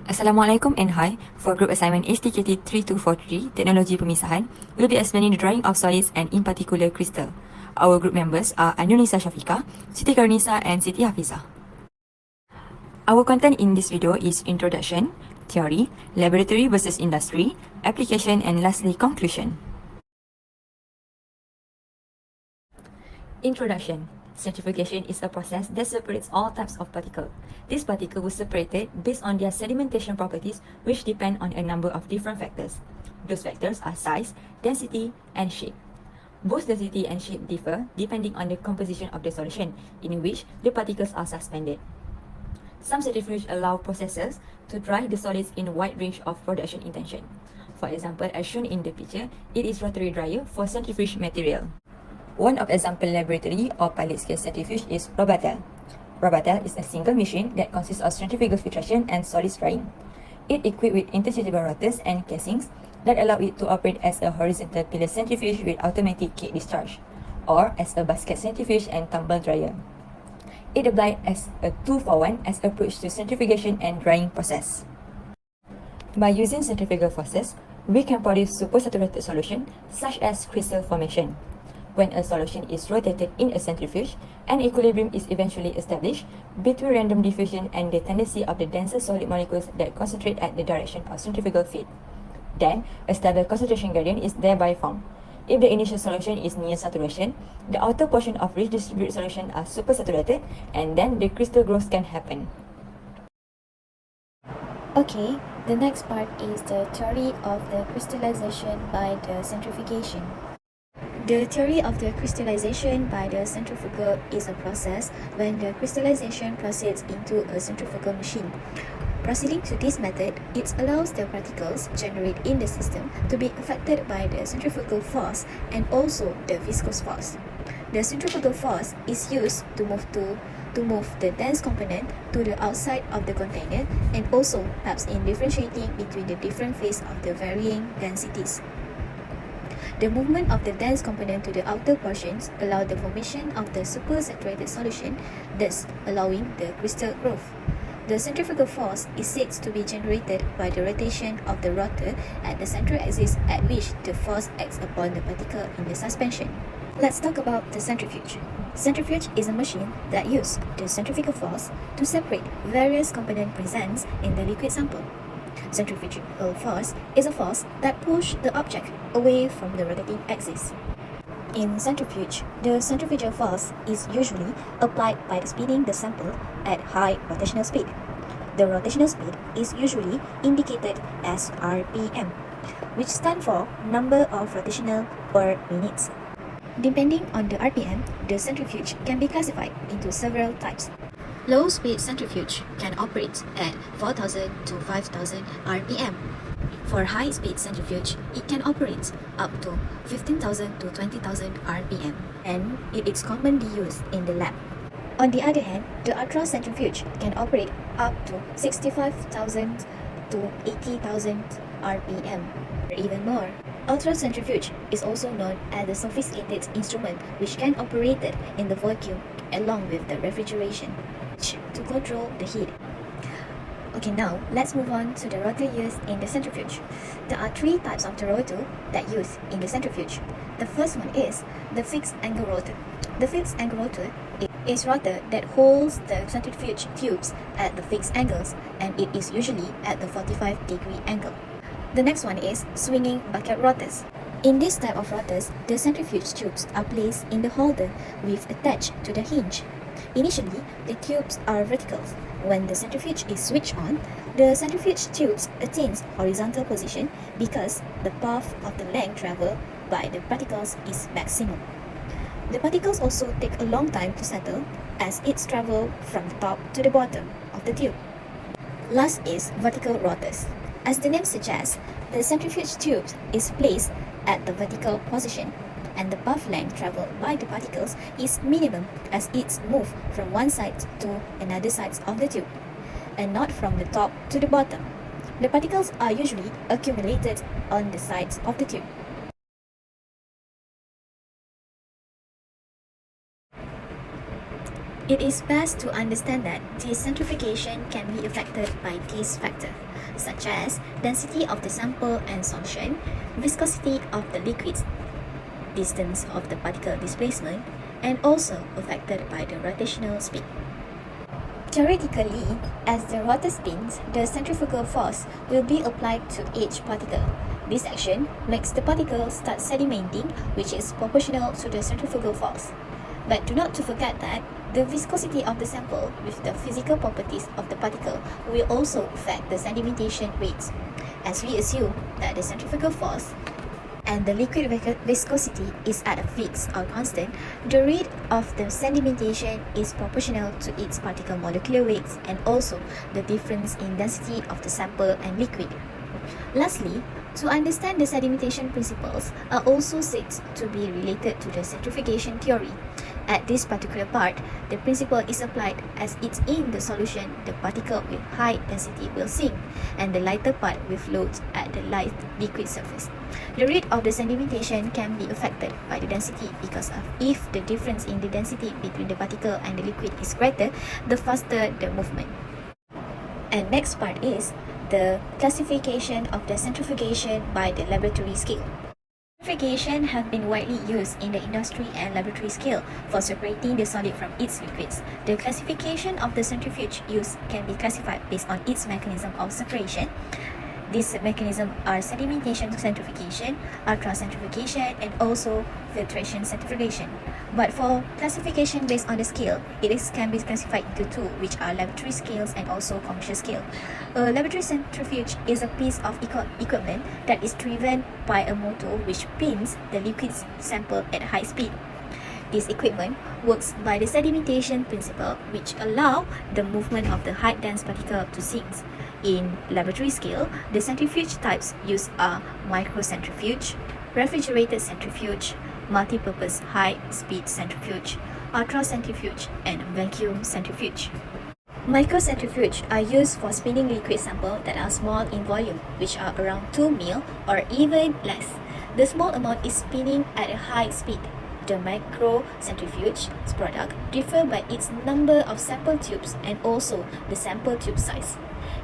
Assalamualaikum and hi. For group assignment HTKT 3243, Teknologi Pemisahan, we'll be explaining the drawing of solids and in particular crystal. Our group members are Anunisa Shafika, Siti Karnisa and Siti Hafiza. Our content in this video is introduction, theory, laboratory versus industry, application and lastly conclusion. Introduction. Centrifugation is a process that separates all types of particles. These particles were separated based on their sedimentation properties, which depend on a number of different factors. Those factors are size, density, and shape. Both density and shape differ depending on the composition of the solution, in which the particles are suspended. Some centrifuges allow processes to dry the solids in a wide range of production intention. For example, as shown in the picture, it is rotary dryer for centrifuge material. One of example laboratory or pilot scale centrifuge is Robatel. Robatel is a single machine that consists of centrifugal filtration and solid drying. It equipped with interchangeable rotors and casings that allow it to operate as a horizontal pillar centrifuge with automatic cake discharge, or as a basket centrifuge and tumble dryer. It applied as a 2-for-1 as approach to centrifugation and drying process. By using centrifugal forces, we can produce supersaturated solution such as crystal formation. When a solution is rotated in a centrifuge, an equilibrium is eventually established between random diffusion and the tendency of the denser solid molecules that concentrate at the direction of centrifugal feed. Then, a stable concentration gradient is thereby formed. If the initial solution is near saturation, the outer portion of redistributed solution are supersaturated, and then the crystal growth can happen. Okay, the next part is the theory of the crystallization by the centrifugation. The theory of the crystallization by the centrifugal is a process when the crystallization proceeds into a centrifugal machine. Proceeding to this method, it allows the particles generated in the system to be affected by the centrifugal force and also the viscous force. The centrifugal force is used to move the dense component to the outside of the container and also helps in differentiating between the different phases of the varying densities. The movement of the dense component to the outer portions allow the formation of the supersaturated solution, thus allowing the crystal growth. The centrifugal force is said to be generated by the rotation of the rotor at the central axis at which the force acts upon the particle in the suspension. Let's talk about the centrifuge. Centrifuge is a machine that uses the centrifugal force to separate various component present in the liquid sample. Centrifugal force is a force that pushes the object away from the rotating axis. In centrifuge, the centrifugal force is usually applied by spinning the sample at high rotational speed. The rotational speed is usually indicated as RPM, which stands for number of rotational per minute. Depending on the RPM, the centrifuge can be classified into several types. Low-speed centrifuge can operate at 4,000 to 5,000 RPM. For high-speed centrifuge, it can operate up to 15,000 to 20,000 RPM, and it is commonly used in the lab. On the other hand, the ultra-centrifuge can operate up to 65,000 to 80,000 RPM, or even more. Ultra-centrifuge is also known as a sophisticated instrument which can operate in the vacuum along with the refrigeration to control the heat. Okay, now let's move on to the rotor used in the centrifuge. There are three types of the rotor that used in the centrifuge. The first one is the fixed angle rotor. The fixed angle rotor is rotor that holds the centrifuge tubes at the fixed angles, and it is usually at the 45-degree angle. The next one is swinging bucket rotors. In this type of rotors, the centrifuge tubes are placed in the holder with attached to the hinge. Initially, the tubes are vertical. When the centrifuge is switched on, the centrifuge tubes attains horizontal position because the path of the length traveled by the particles is maximum. The particles also take a long time to settle as it travels from the top to the bottom of the tube. Last is vertical rotors. As the name suggests, the centrifuge tube is placed at the vertical position, and the path length traveled by the particles is minimum as it moves from one side to another side of the tube, and not from the top to the bottom. The particles are usually accumulated on the sides of the tube. It is best to understand that this centrifugation can be affected by this factor. such as density of the sample and solution, viscosity of the liquids, distance of the particle displacement, and also affected by the rotational speed. Theoretically, as the rotor spins, the centrifugal force will be applied to each particle. This action makes the particle start sedimenting, which is proportional to the centrifugal force. But do not to forget that the viscosity of the sample with the physical properties of the particle will also affect the sedimentation rates, as we assume that the centrifugal force and the liquid viscosity is at a fixed or constant. The rate of the sedimentation is proportional to its particle molecular weights and also the difference in density of the sample and liquid. Lastly, to understand the sedimentation principles are also said to be related to the centrifugation theory. At this particular part, the principle is applied as it's in the solution, the particle with high density will sink, and the lighter part will float at the light liquid surface. The rate of the sedimentation can be affected by the density because of if the difference in the density between the particle and the liquid is greater, the faster the movement. And next part is the classification of the centrifugation by the laboratory scale. Centrifugation have been widely used in the industry and laboratory scale for separating the solid from its liquids. The classification of the centrifuge used can be classified based on its mechanism of separation. These mechanisms are sedimentation centrifugation, ultracentrifugation, and also filtration centrifugation. But for classification based on the scale, can be classified into two, which are laboratory scales and also commercial scale. A laboratory centrifuge is a piece of equipment that is driven by a motor which spins the liquid sample at high speed. This equipment works by the sedimentation principle, which allow the movement of the high-dense particle to sink. In laboratory scale, the centrifuge types used are microcentrifuge, refrigerated centrifuge, multi-purpose high-speed centrifuge, ultracentrifuge, and vacuum centrifuge. Microcentrifuge are used for spinning liquid samples that are small in volume, which are around 2 ml or even less. The small amount is spinning at a high speed. The microcentrifuge's product differ by its number of sample tubes and also the sample tube size.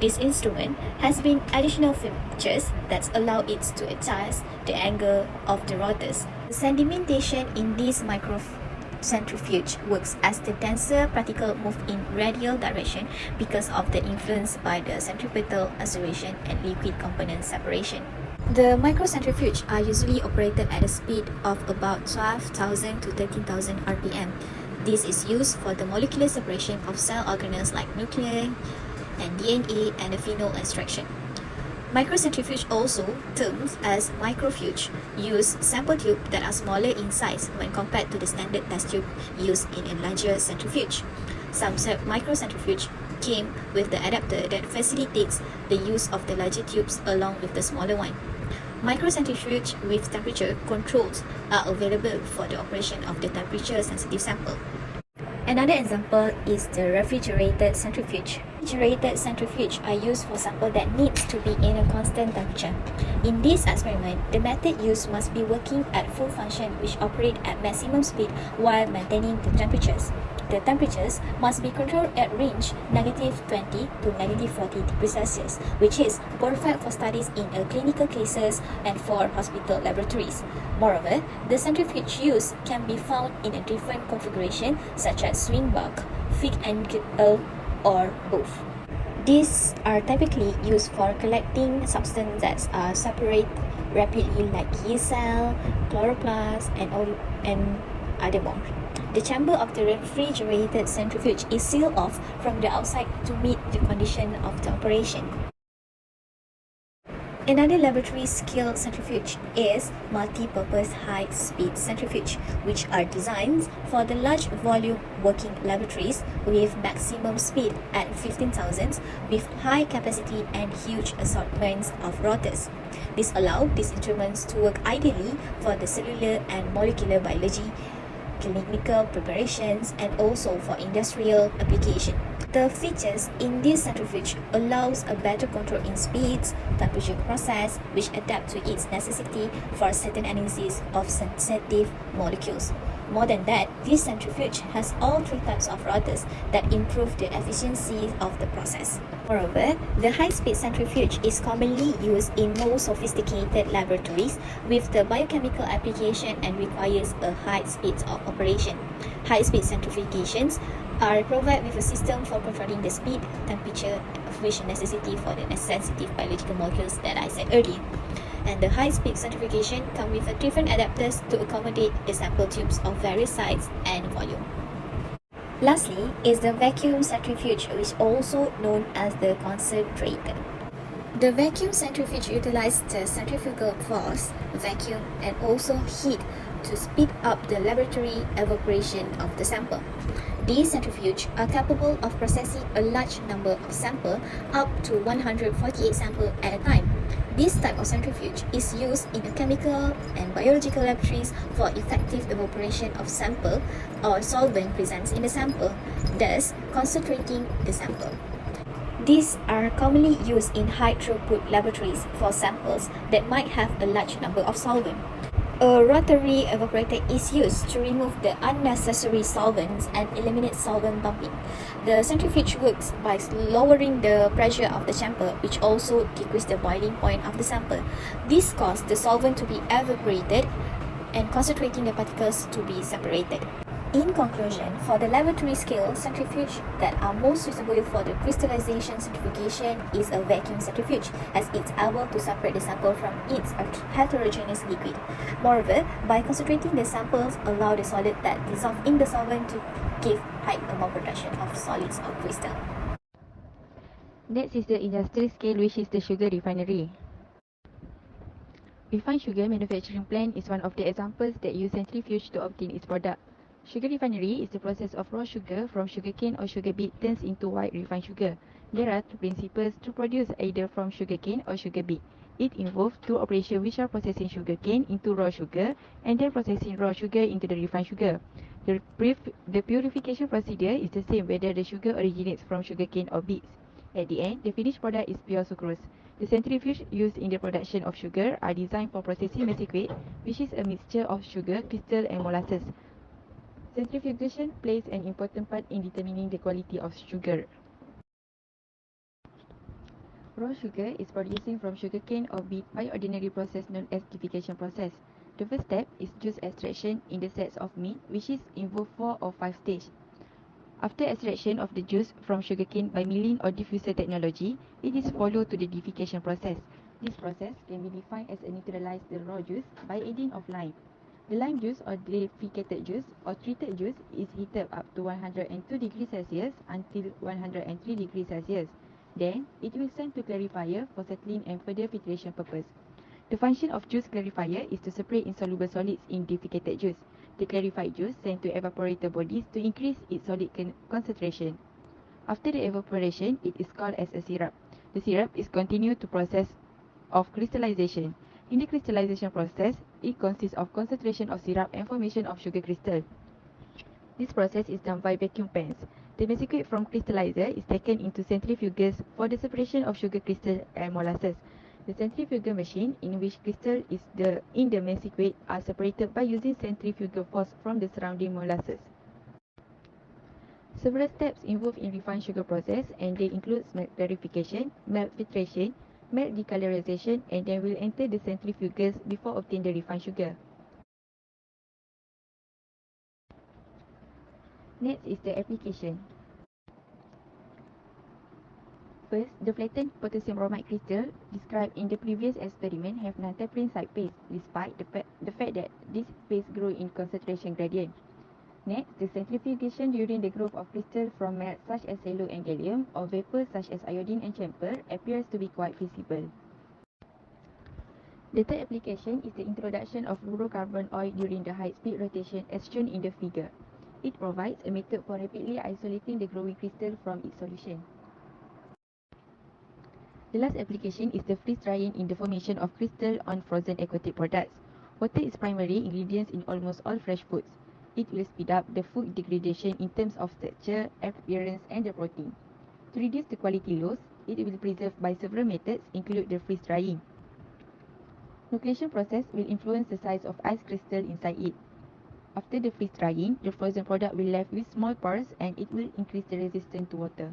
This instrument has been additional features that allow it to adjust the angle of the rotors. The sedimentation in this microcentrifuge works as the denser particle move in radial direction because of the influence by the centripetal acceleration and liquid component separation. The microcentrifuge are usually operated at a speed of about 12,000 to 13,000 rpm. This is used for the molecular separation of cell organelles like nuclei and DNA and the phenol extraction. Microcentrifuge, also termed as microfuge, use sample tubes that are smaller in size when compared to the standard test tube used in a larger centrifuge. Some microcentrifuge came with the adapter that facilitates the use of the larger tubes along with the smaller one. Microcentrifuge with temperature controls are available for the operation of the temperature-sensitive sample. Another example is the refrigerated centrifuge. Refrigerated centrifuge are used for samples that needs to be in a constant temperature. In this experiment, the method used must be working at full function, which operate at maximum speed while maintaining the temperatures. The temperatures must be controlled at range -20 to -40 degrees Celsius, which is perfect for studies in clinical cases and for hospital laboratories. Moreover, the centrifuge used can be found in a different configuration such as swing back, fixed angle, or both. These are typically used for collecting substances that are separate rapidly like yeast cell, chloroplast, and other more. The chamber of the refrigerated centrifuge is sealed off from the outside to meet the condition of the operation. Another laboratory scale centrifuge is multi-purpose high-speed centrifuge, which are designed for the large volume working laboratories with maximum speed at 15,000 with high capacity and huge assortments of rotors. This allows these instruments to work ideally for the cellular and molecular biology, clinical preparations, and also for industrial application. The features in this centrifuge allows a better control in speeds, temperature process, which adapt to its necessity for certain analysis of sensitive molecules. More than that, this centrifuge has all three types of rotors that improve the efficiency of the process. Moreover, the high-speed centrifuge is commonly used in more sophisticated laboratories with the biochemical application and requires a high speed of operation. High-speed centrifugations are provided with a system for controlling the speed, temperature, which necessity for the sensitive biological molecules that I said earlier. And the high-speed centrifugation come with different adapters to accommodate the sample tubes of various size and volume. Lastly is the vacuum centrifuge, which is also known as the concentrator. The vacuum centrifuge utilizes the centrifugal force, vacuum, and also heat to speed up the laboratory evaporation of the sample. These centrifuges are capable of processing a large number of samples, up to 148 samples at a time. This type of centrifuge is used in the chemical and biological laboratories for effective evaporation of sample or solvent present in the sample, thus concentrating the sample. These are commonly used in high-throughput laboratories for samples that might have a large number of solvent. A rotary evaporator is used to remove the unnecessary solvents and eliminate solvent bumping. The centrifuge works by lowering the pressure of the chamber, which also decreases the boiling point of the sample. This causes the solvent to be evaporated and concentrating the particles to be separated. In conclusion, for the laboratory scale centrifuge that are most suitable for the crystallization centrifugation is a vacuum centrifuge, as it's able to separate the sample from its heterogeneous liquid. Moreover, by concentrating the samples, allow the solid that dissolve in the solvent to give high thermal production of solids or crystal. Next is the industrial scale, which is the sugar refinery. Refined sugar manufacturing plant is one of the examples that use centrifuge to obtain its product. Sugar refinery is the process of raw sugar from sugarcane or sugar beet turns into white refined sugar. There are two principles to produce either from sugarcane or sugar beet. It involves two operations which are processing sugarcane into raw sugar and then processing raw sugar into the refined sugar. The purification procedure is the same whether the sugar originates from sugarcane or beets. At the end, the finished product is pure sucrose. The centrifuge used in the production of sugar are designed for processing massicate, which is a mixture of sugar, crystal and molasses. Centrifugation plays an important part in determining the quality of sugar. Raw sugar is producing from sugarcane or beet by ordinary process known as desiccation process. The first step is juice extraction in the sets of meat, which is involve 4 or 5 stages. After extraction of the juice from sugarcane by milling or diffuser technology, it is followed to the desiccation process. This process can be defined as a neutralize the raw juice by adding of lime. The lime juice or desiccated juice or treated juice is heated up to 102 degrees Celsius until 103 degrees Celsius. Then, it will send to clarifier for settling and further filtration purpose. The function of juice clarifier is to separate insoluble solids in desiccated juice. The clarified juice sent to evaporator bodies to increase its solid concentration. After the evaporation, it is called as a syrup. The syrup is continued to process of crystallization. In the crystallization process, it consists of concentration of syrup and formation of sugar crystal. This process is done by vacuum pans. The massicate from crystallizer is taken into centrifuges for the separation of sugar crystal and molasses. The centrifugal machine in which crystal is in the massicate are separated by using centrifugal force from the surrounding molasses. Several steps involved in refined sugar process and they include melt clarification, melt filtration, melt decolorization and then will enter the centrifuges before obtain the refined sugar. Next is the application. First, the flattened potassium bromide crystal described in the previous experiment have non-tapering side phase, despite the fact that this phase grow in concentration gradient. Next, the centrifugation during the growth of crystal from melt such as yellow and gallium or vapor such as iodine and chamfer appears to be quite feasible. The third application is the introduction of fluorocarbon oil during the high-speed rotation as shown in the figure. It provides a method for rapidly isolating the growing crystal from its solution. The last application is the freeze drying in the formation of crystal on frozen aquatic products. Water is primary ingredient in almost all fresh foods. It will speed up the food degradation in terms of texture, appearance and the protein. To reduce the quality loss, it will preserve by several methods include the freeze drying. Nucleation process will influence the size of ice crystal inside it. After the freeze drying, the frozen product will left with small pores and it will increase the resistance to water.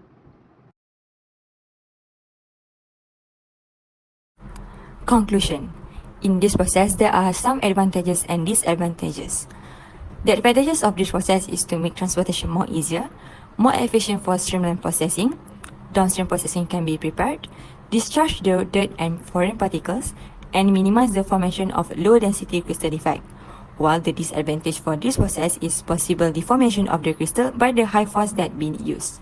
Conclusion. In this process, there are some advantages and disadvantages. The advantages of this process is to make transportation more easier, more efficient for streamlined processing, downstream processing can be prepared, discharge the dirt and foreign particles, and minimize the formation of low-density crystal defect, while the disadvantage for this process is possible deformation of the crystal by the high force that being used.